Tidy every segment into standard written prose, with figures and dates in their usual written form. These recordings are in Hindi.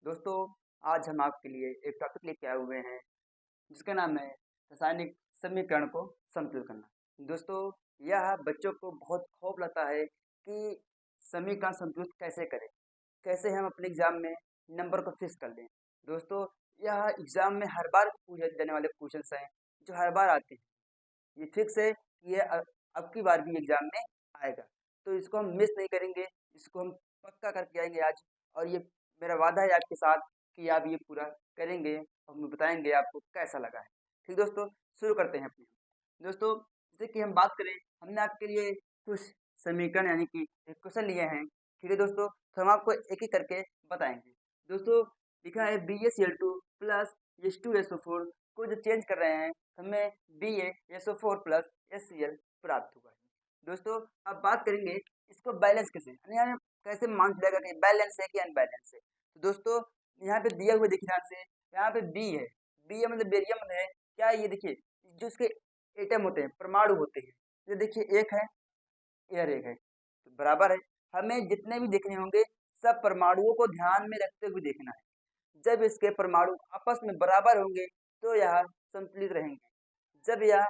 दोस्तों, आज हम आपके लिए एक टॉपिक लेके आए हुए हैं जिसका नाम है रासायनिक समीकरण को समतुल करना। दोस्तों, यह बच्चों को बहुत खौफ लगता है कि समीकरण संतुलित कैसे करें, कैसे हम अपने एग्जाम में नंबर को फिक्स कर लें। दोस्तों, यह एग्जाम में हर बार पूछे जाने वाले क्वेश्चंस हैं जो हर बार आते हैं। ये फिक्स है कि ये अब की बार भी एग्जाम में आएगा, तो इसको हम मिस नहीं करेंगे, इसको हम पक्का करके आएंगे आज। और ये मेरा वादा है आपके साथ कि आप ये पूरा करेंगे और हमें बताएंगे आपको कैसा लगा है। ठीक दोस्तों, शुरू करते हैं अपने। दोस्तों, जैसे कि हम बात करें, हमने आपके लिए कुछ समीकरण यानी कि एक क्वेश्चन लिए हैं। ठीक है दोस्तों, तो हम आपको एक एक करके बताएंगे। दोस्तों, लिखा है BaCl2 प्लस H2SO4 को जो चेंज कर रहे हैं, हमें BaSO4 प्लस HCl प्राप्त हुआ है। दोस्तों, अब बात करेंगे इसको बैलेंस कैसे, यानी हमें कैसे मान चलेगा कि बैलेंस है कि अनबैलेंस है। तो दोस्तों, यहाँ पे दिया हुआ देखिए ध्यान से, यहाँ पे बी है। बी है मतलब बेरियम है। क्या है ये देखिए, जो इसके एटम होते हैं, परमाणु होते हैं, ये देखिए एक है, एयर एक है, तो बराबर है। हमें जितने भी देखने होंगे सब परमाणुओं को ध्यान में रखते हुए देखना है। जब इसके परमाणु आपस में बराबर होंगे तो यह संतुलित रहेंगे। जब यह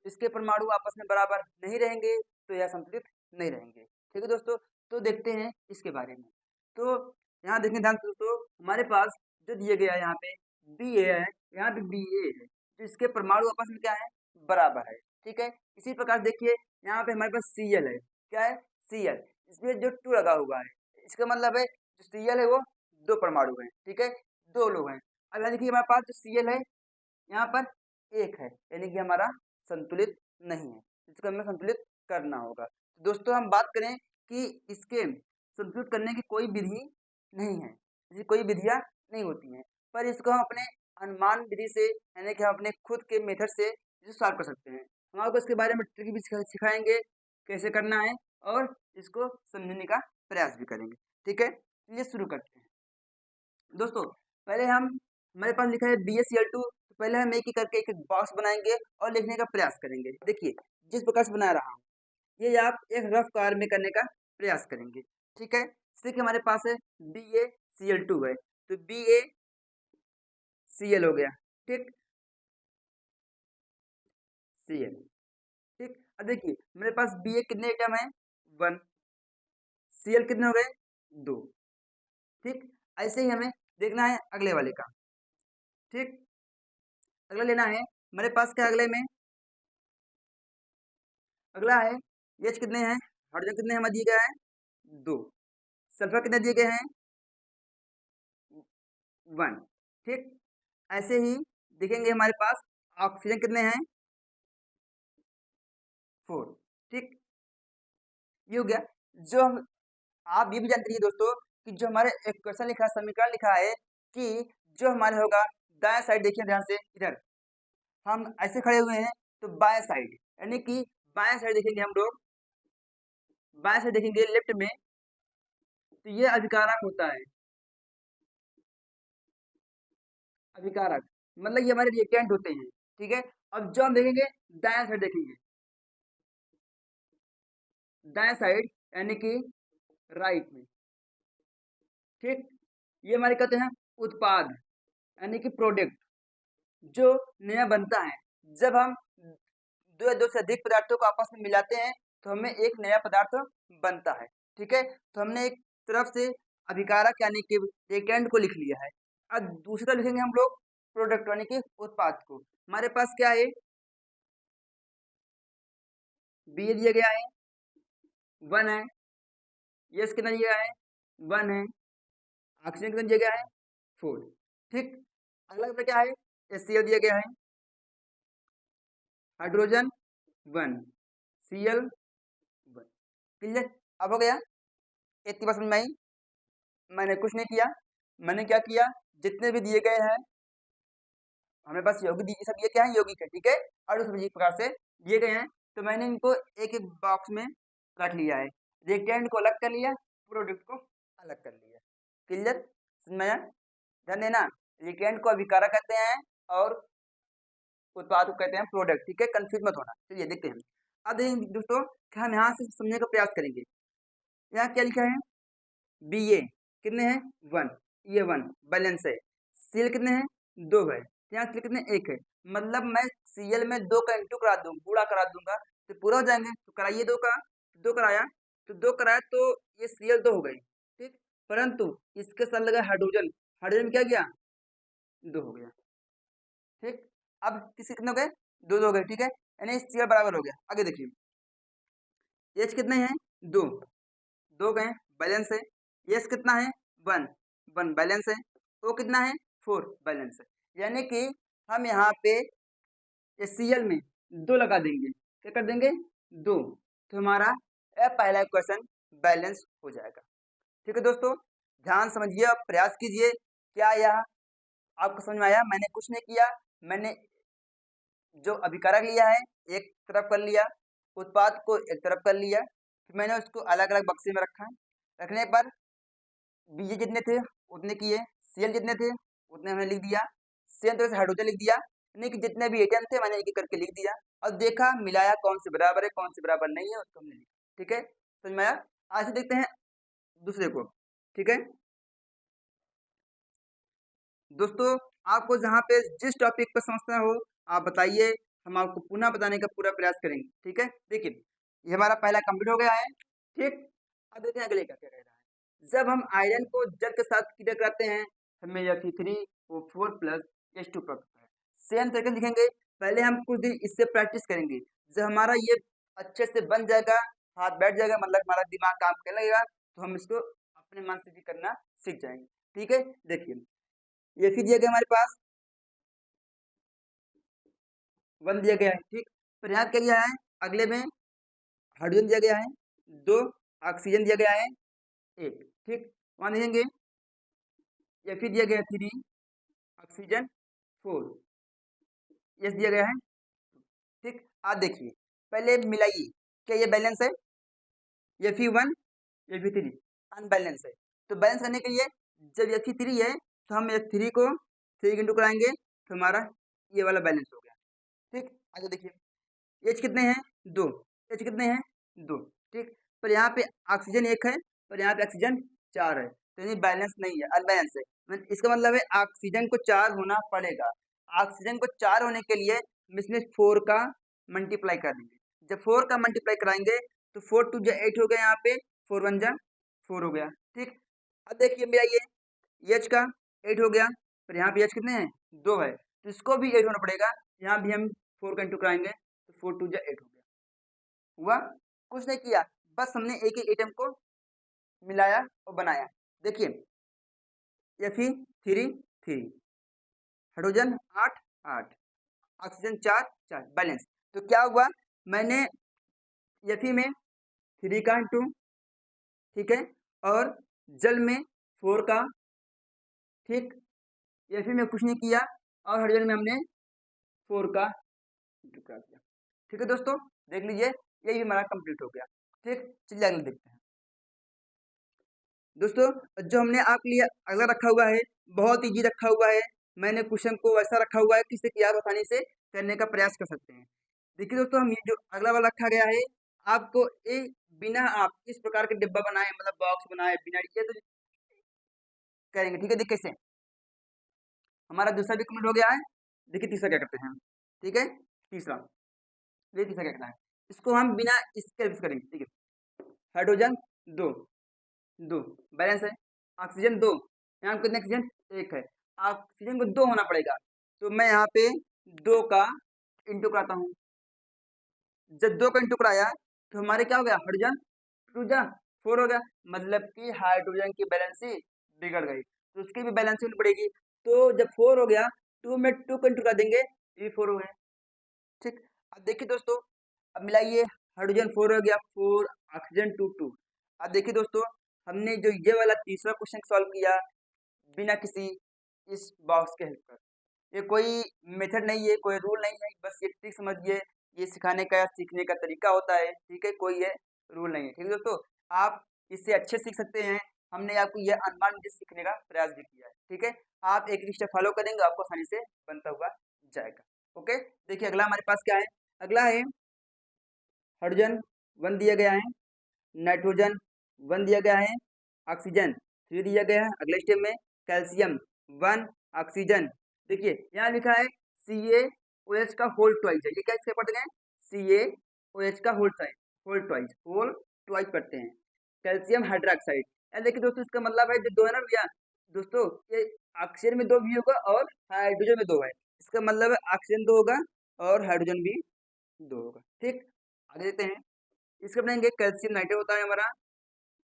इसके परमाणु आपस में बराबर नहीं रहेंगे तो यह संतुलित नहीं रहेंगे। ठीक है दोस्तों, तो देखते हैं इसके बारे में। तो यहाँ देखें ध्यान से दोस्तों, हमारे पास जो दिए गया है यहाँ पे बी ए है, यहाँ पे बी ए है, तो इसके परमाणु आपस में क्या है, बराबर है। ठीक है, इसी प्रकार देखिए यहाँ पे हमारे पास सी एल है। क्या है, सी एल, इसमें जो टू लगा हुआ है, इसका मतलब है जो सी एल है वो दो परमाणु है। ठीक है, दो लोग हैं। अब यहाँ देखिए हमारे पास जो सी एल है यहाँ पर एक है, यानी कि हमारा संतुलित नहीं है, इसको हमें संतुलित करना होगा। तो दोस्तों, हम बात करें कि इसके संतुलित करने की कोई विधि नहीं है, ऐसी कोई विधियां नहीं होती हैं, पर इसको हम अपने अनुमान विधि से, यानी कि हम अपने खुद के मेथड से इसे सॉल्व कर सकते हैं। हम आपको इसके बारे में ट्रिक भी सिखाएंगे कैसे करना है, और इसको समझने का प्रयास भी करेंगे। ठीक है, चलिए शुरू करते हैं। दोस्तों, पहले हम, हमारे पास लिखा है BaCl2, तो पहले हम एक ही करके एक एक बॉक्स बनाएंगे और लिखने का प्रयास करेंगे। देखिए जिस प्रकार से बना रहा हूँ, ये आप एक रफ कार में करने का प्रयास करेंगे। ठीक है, जैसे कि हमारे पास है BaCl2 है, तो BaCl हो गया। ठीक, Cl। ठीक, अब देखिए मेरे पास Ba कितने एटम है, 1। Cl कितने हो गए, 2। ठीक, ऐसे ही हमें देखना है अगले वाले का। ठीक, अगला लेना है मेरे पास क्या, अगले में अगला है H कितने हैं, हाइड्रोजन कितने हमें दिए गए हैं, 2। सल्फर कितने दिए गए हैं, 1। ठीक, ऐसे ही देखेंगे हमारे पास ऑक्सीजन कितने हैं, 4। ठीक, ये हो गया। जो हम, आप ये भी जानते हैं दोस्तों कि जो हमारे एक क्वेश्चन लिखा, समीकरण लिखा है कि जो हमारे होगा दाएं साइड, देखिए ध्यान से इधर हम ऐसे खड़े हुए हैं, तो बाएं साइड यानी कि बाएं साइड देखेंगे हम लोग, बाएं साइड देखेंगे लेफ्ट में, तो ये अभिकारक होता है। अभिकारक मतलब ये हमारे रिएक्टेंट होते हैं। ठीक है, अब जो हम देखेंगे दाएं साइड देखेंगे, दाएं साइड यानी कि राइट में। ठीक, ये हमारे कहते हैं उत्पाद यानी कि प्रोडक्ट, जो नया बनता है। जब हम दो या दो से अधिक पदार्थों को आपस में मिलाते हैं तो हमें एक नया पदार्थ बनता है। ठीक है, तो हमने एक तरफ से अभिकारक यानी कि रिएक्टेंट को लिख लिया है। अब दूसरी तरफ लिखेंगे हम लोग प्रोडक्ट यानी कि उत्पाद को। हमारे पास क्या है, बी दिया गया है, 1 है। यस कितना दिया गया है, 1 है। ऑक्सीजन कितना दिया गया है, 4। ठीक, अगला कितना क्या है, HCl दिया गया है, हाइड्रोजन 1, Cl 1। क्लियर, अब हो गया, इतनी बात समझ में आई। मैंने कुछ नहीं किया, मैंने क्या किया, जितने भी दिए गए हैं हमारे पास यौगिक दिए, सब ये क्या है, यौगिक है। ठीक है, और उस प्रकार से दिए गए हैं, तो मैंने इनको एक एक बॉक्स में रख लिया है। रिएक्टेंट को अलग कर लिया, प्रोडक्ट को अलग कर लिया। क्लियर, समझ में आया? ध्यान देना, रिएक्टेंट को अभिकारक कहते हैं और उत्पाद को कहते हैं प्रोडक्ट। ठीक है, कंफ्यूज मत होना। चलिए देखते हैं। अब देखिए दोस्तों कि हम यहाँ से समझने का प्रयास करेंगे। यहाँ क्या लिखा है, बी ए कितने हैं, 1। ये 1 बैलेंस है। Cl कितने हैं 2 है, यहाँ Cl कितने 1 है, मतलब मैं Cl में 2 का इंटू करा दूँ, गुणा करा दूंगा तो पूरा हो जाएंगे। तो कराइए 2 का, 2 कराया तो 2 कराया तो ये Cl 2 हो गई, ठीक। परंतु इसके साथ लगा हाइड्रोजन, हाइड्रोजन क्या गया 2 हो गया, ठीक। अब किसी कितने हो गए 2 2 हो गए, ठीक है, यानी Cl बराबर हो गया। आगे देखिए H कितने हैं 2 2 गए बैलेंस है, S कितना है 1 1 बैलेंस है, O कितना है 4 बैलेंस है। यानी कि हम यहाँ पे Cl में 2 लगा देंगे, क्या कर देंगे 2, तो हमारा पहला क्वेश्चन बैलेंस हो जाएगा। ठीक है दोस्तों, ध्यान समझिए और प्रयास कीजिए। क्या यह आपको समझ में आया? मैंने कुछ नहीं किया, मैंने जो अभिकारक लिया है एक तरफ कर लिया, उत्पाद को एक तरफ कर लिया, फिर मैंने उसको अलग अलग बक्से में रखा। रखने पर बीजे जितने थे उतने किए, Cl जितने थे उतने हमने लिख दिया, सेम तरह से हाइड्रोजन लिख दिया, यानी कि जितने भी एटम थे मैंने एक एक करके लिख दिया और देखा मिलाया कौन से बराबर है कौन से बराबर नहीं है, उसको हमने लिखा। ठीक है, समझ में आया? आज देखते हैं दूसरे को। ठीक है दोस्तों, आपको जहाँ पे जिस टॉपिक पर समझना हो आप बताइए, हम आपको पुनः बताने का पूरा प्रयास करेंगे। ठीक है, देखिए ये हमारा पहला कंप्लीट हो गया है। ठीक, अब देखते हैं अगले का क्या कह रहा है। जब हम आयरन को जल के साथ क्रिया कराते हैं हमें यह Fe3O4 प्लस H2 प्राप्त होता है। सेम तरीके से लिखेंगे, पहले हम कुछ दिन इससे प्रैक्टिस करेंगे, जब हमारा ये अच्छे से बन जाएगा, हाथ बैठ जाएगा, मतलब हमारा दिमाग काम करने लगेगा, तो हम इसको अपने मन से भी करना सीख जाएंगे। ठीक है, देखिए ये फिर दिया गया हमारे पास 1 दिया गया है, ठीक। पर यहाँ क्या दिया है, अगले में हाइड्रोजन दिया गया है 2, ऑक्सीजन दिया गया है 1, ठीक। वहां देखेंगे ये फिर दिया गया है 3, ऑक्सीजन 4, यस दिया गया है, ठीक। आप देखिए पहले मिलाइए, क्या ये बैलेंस है? ये Fe1 ये Fe3 अनबैलेंस है, तो बैलेंस करने के लिए जब ये Fe3 है तो हम ये 3 को 3 इंटू कराएंगे तो हमारा ये वाला बैलेंस हो गया, ठीक। आगे देखिए H कितने हैं 2, H कितने हैं 2, ठीक। पर यहाँ पे ऑक्सीजन 1 है, पर यहाँ पे ऑक्सीजन 4 है, तो यानी बैलेंस नहीं है, अनबैलेंस है। इसका मतलब है ऑक्सीजन को 4 होना पड़ेगा। ऑक्सीजन को 4 होने के लिए हम इसमें 4 का मल्टीप्लाई कर देंगे। जब 4 का मल्टीप्लाई कराएंगे तो 4 टू जा 8 हो गया, यहाँ पे 4 1 जा 4 हो गया, ठीक। अब देखिए मेरा ये H का 8 हो गया, पर यहाँ पे H कितने हैं 2 है, तो इसको भी 8 होना पड़ेगा। यहाँ भी हम 4 का इंटू कराएंगे तो 4 टू जा 8 हो गया। हुआ कुछ नहीं किया, बस हमने एक एक एटम को मिलाया और बनाया। देखिए Fe3 3, हाइड्रोजन 8 8, ऑक्सीजन 4 4 बैलेंस। तो क्या हुआ, मैंने Fe में 3 का इंटू, ठीक है, और जल में 4 का, ठीक। Fe में कुछ नहीं किया और हाइड्रोजन में हमने 4 का इंटू कर दिया। ठीक है दोस्तों, देख लीजिए ये भी हमारा कंप्लीट हो गया। ठीक, चलिए अगले देखते हैं दोस्तों। जो हमने आपके लिए अगला रखा हुआ है बहुत इजी रखा हुआ है, मैंने क्वेश्चन को वैसा रखा हुआ है कि जिससे कि आप आसानी से करने का प्रयास कर सकते हैं। देखिए दोस्तों, हम ये जो अगला वाला रखा गया है आपको बिना आप इस प्रकार के डिब्बा बनाए, मतलब बॉक्स बनाए बिना, ये तो करेंगे। ठीक है, देखिए कैसे हमारा दूसरा भी कंप्लीट हो गया है। देखिए तीसरा क्या करते हैं, ठीक है तीसरा, ये तीसरा क्या करना है, इसको हम बिना इसके करेंगे। ठीक है, हाइड्रोजन 2 2 बैलेंस है, ऑक्सीजन 2, यहाँ कितने ऑक्सीजन 1 है, ऑक्सीजन को 2 होना पड़ेगा, तो मैं यहाँ पे 2 का इंटू कराता हूँ। जब 2 का इंटू कराया तो हमारे क्या हो गया, हाइड्रोजन 2 जा 4 हो गया, मतलब कि हाइड्रोजन की बैलेंसी बिगड़ गई, तो उसकी भी बैलेंसी होनी पड़ेगी। तो जब 4 हो गया 2 में 2 का इंटू करा देंगे, ये 4 हो गया, ठीक। अब देखिए दोस्तों, अब मिलाइए, हाइड्रोजन 4 हो गया 4, ऑक्सीजन 2 2। अब देखिए दोस्तों, हमने जो ये वाला तीसरा क्वेश्चन सॉल्व किया बिना किसी इस बॉक्स के हेल्प कर, ये कोई मेथड नहीं है, कोई रूल नहीं है, बस ये ट्रिक समझिए, ये सिखाने का या सीखने का तरीका होता है। ठीक है, कोई ये रूल नहीं है। ठीक है दोस्तों, आप इससे अच्छे सीख सकते हैं, हमने आपको यह अनुमान विधि सीखने का प्रयास भी किया है। ठीक है, आप एक स्टेप फॉलो करेंगे आपको आसानी से बनता हुआ जाएगा। ओके, देखिए अगला हमारे पास क्या है, अगला है हाइड्रोजन 1 दिया गया है, नाइट्रोजन 1 दिया गया है, ऑक्सीजन 3 दिया गया है। अगले स्टेप में कैल्शियम 1 ऑक्सीजन। देखिए यहाँ लिखा है CaOH का होल ट्वाइस है, ये क्या इसके पढ़ते हैं CaOH का होल ट्वाइस पढ़ते हैं। कैल्शियम हाइड्रोक्साइड, देखिए दोस्तों इसका मतलब है जो दो है ना भैया दोस्तों, ये ऑक्सीजन में 2 भी होगा और हाइड्रोजन में 2 है, इसका मतलब है ऑक्सीजन 2 होगा और हाइड्रोजन भी 2 होगा। ठीक, आगे देखते हैं। इसका बनाएंगे कैल्शियम नाइट्रेट होता है हमारा,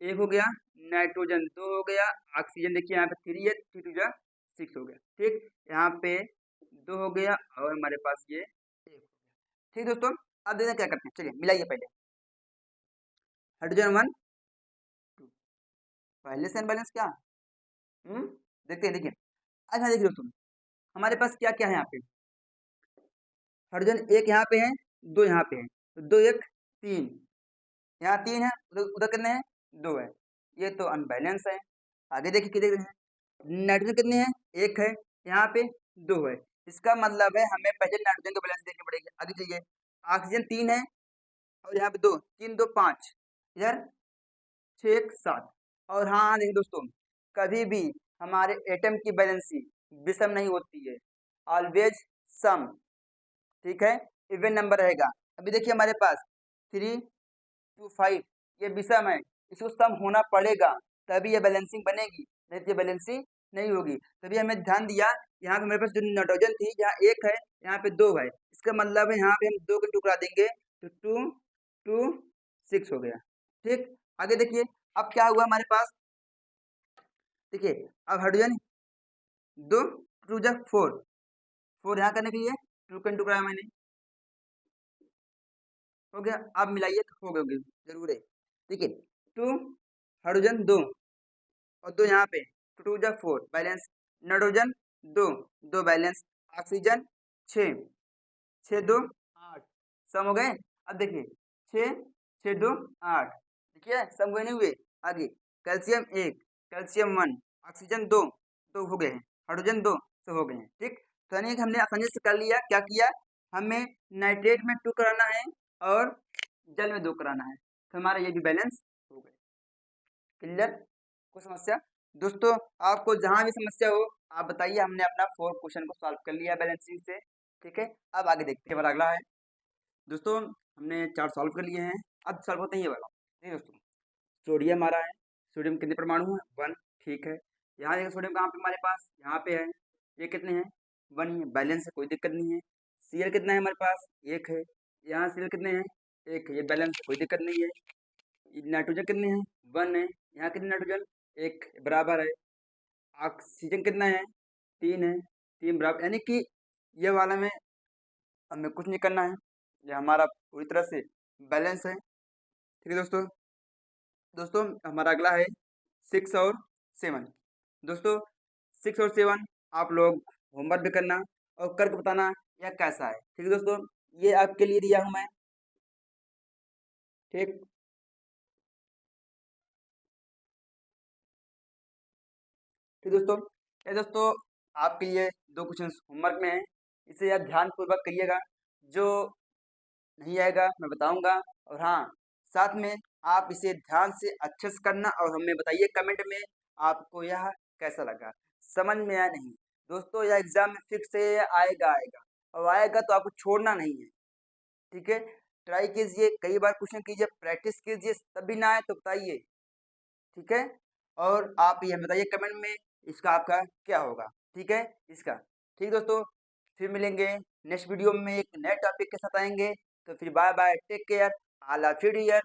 1 हो गया, नाइट्रोजन 2 हो गया, ऑक्सीजन देखिए यहाँ पे 3 है, 3 2 जा 6 हो गया। ठीक, यहाँ पे 2 हो गया और हमारे पास ये 1 हो गया। ठीक दोस्तों, अब देखते हैं क्या करते हैं, चलिए मिलाइए पहले। हाइड्रोजन 1 2, पहले से अनबैलेंस क्या, देखते हैं। देखिए आज यहाँ देखिए दोस्तों, हमारे पास क्या क्या है यहाँ पे, हाइड्रोजन 1 यहाँ पे है, 2 यहाँ पे है, तो 2 1 3, यहाँ 3 है, उधर उधर कितने हैं 2 है, ये तो अनबैलेंस है। आगे देखिए कितने हैं, नाइट्रोजन कितने हैं 1 है, यहाँ पे 2 है, इसका मतलब है हमें पहले नाइट्रोजन का बैलेंस देखनी पड़ेगी। आगे चलिए, ऑक्सीजन 3 है और यहाँ पे 2, 3 2 5, इधर 6 1 7। और हाँ देखिए दोस्तों, कभी भी हमारे एटम की बैलेंसी विषम नहीं होती है, ऑलवेज सम। ठीक है, इवन नंबर रहेगा। अभी देखिए हमारे पास 3 2 5 ये विषम है, इसको सम होना पड़ेगा तभी ये बैलेंसिंग बनेगी, नहीं तो ये बैलेंसिंग नहीं होगी। तभी हमें ध्यान दिया, यहाँ पे मेरे पास जो नाइट्रोजन थी यहाँ 1 है, यहाँ पे 2 है, इसका मतलब है यहाँ पे हम 2 के टुकड़ा देंगे तो 2 2 6 हो गया। ठीक, आगे देखिए अब क्या हुआ हमारे पास, देखिए अब हाइड्रोजन 2 2 जा 4, 4 यहाँ करने के लिए 2 का टुकड़ा मैंने, हो गया। अब मिलाइए तो हो गए जरूर है। देखिए 2 हाइड्रोजन 2 और 2 यहाँ पे, 2 जा 4 बैलेंस, नाइट्रोजन 2 2 बैलेंस, ऑक्सीजन 6 6 2 8, सम हो गए। अब देखिए 6 6 2 8, देखिए सम हुए नहीं हुए। आगे कैल्शियम 1 कैल्शियम 1 ऑक्सीजन 2 2 हो गए हैं, हाइड्रोजन 2 सब हो गए हैं। ठीक, तो यानी कि हमने आसानी से कर लिया, क्या किया, हमें नाइट्रेट में 2 कराना है और जल में 2 कराना है, तो हमारा ये भी बैलेंस हो गए। क्लियर, कोई समस्या दोस्तों, आपको जहां भी समस्या हो आप बताइए, हमने अपना 4 क्वेश्चन को सॉल्व कर लिया बैलेंसिंग से। ठीक है, अब आगे देखते हैं, हमारा अगला है दोस्तों, हमने 4 सॉल्व कर लिए हैं, अब सॉल्व होते हैं ये वाला। नहीं दोस्तों, सोडियम आ रहा है, सोडियम कितने परमाणु है 1, ठीक है। यहाँ देखिए सोडियम कहाँ पे हमारे पास, यहाँ पे है, ये कितने हैं 1 ही है, बैलेंस है, कोई दिक्कत नहीं है। Cl कितना है हमारे पास 1 है, यहाँ Cl कितने हैं 1 है, ये बैलेंस है, कोई दिक्कत नहीं है। नाइट्रोजन कितने हैं 1 है, यहाँ कितने नाइट्रोजन 1 बराबर है। ऑक्सीजन कितना है 3 है, 3 बराबर, यानी कि ये वाला में हमें कुछ नहीं करना है, ये हमारा पूरी तरह से बैलेंस है। ठीक है दोस्तों, दोस्तों हमारा अगला है 6 और 7। दोस्तों 6 और 7 आप लोग होमवर्क भी करना और करके बताना यह कैसा है। ठीक है दोस्तों, ये आपके लिए दिया हूँ मैं। ठीक, ठीक दोस्तों, ये दोस्तों आपके लिए 2 क्वेश्चन होमवर्क में है, इसे आप ध्यान पूर्वक करिएगा, जो नहीं आएगा मैं बताऊंगा। और हाँ, साथ में आप इसे ध्यान से अच्छे से करना और हमें बताइए कमेंट में आपको यह कैसा लगा, समझ में आया नहीं। दोस्तों यह एग्जाम में फिक्स है, आएगा आएगा और आएगा तो आपको छोड़ना नहीं है। ठीक है, ट्राई कीजिए, कई बार क्वेश्चन कीजिए, प्रैक्टिस कीजिए, तभी ना आए तो बताइए। ठीक है, और आप ये बताइए कमेंट में इसका आपका क्या होगा। ठीक है इसका, ठीक दोस्तों, फिर मिलेंगे नेक्स्ट वीडियो में एक नए टॉपिक के साथ आएंगे। तो फिर bye bye, take care, I love you dear.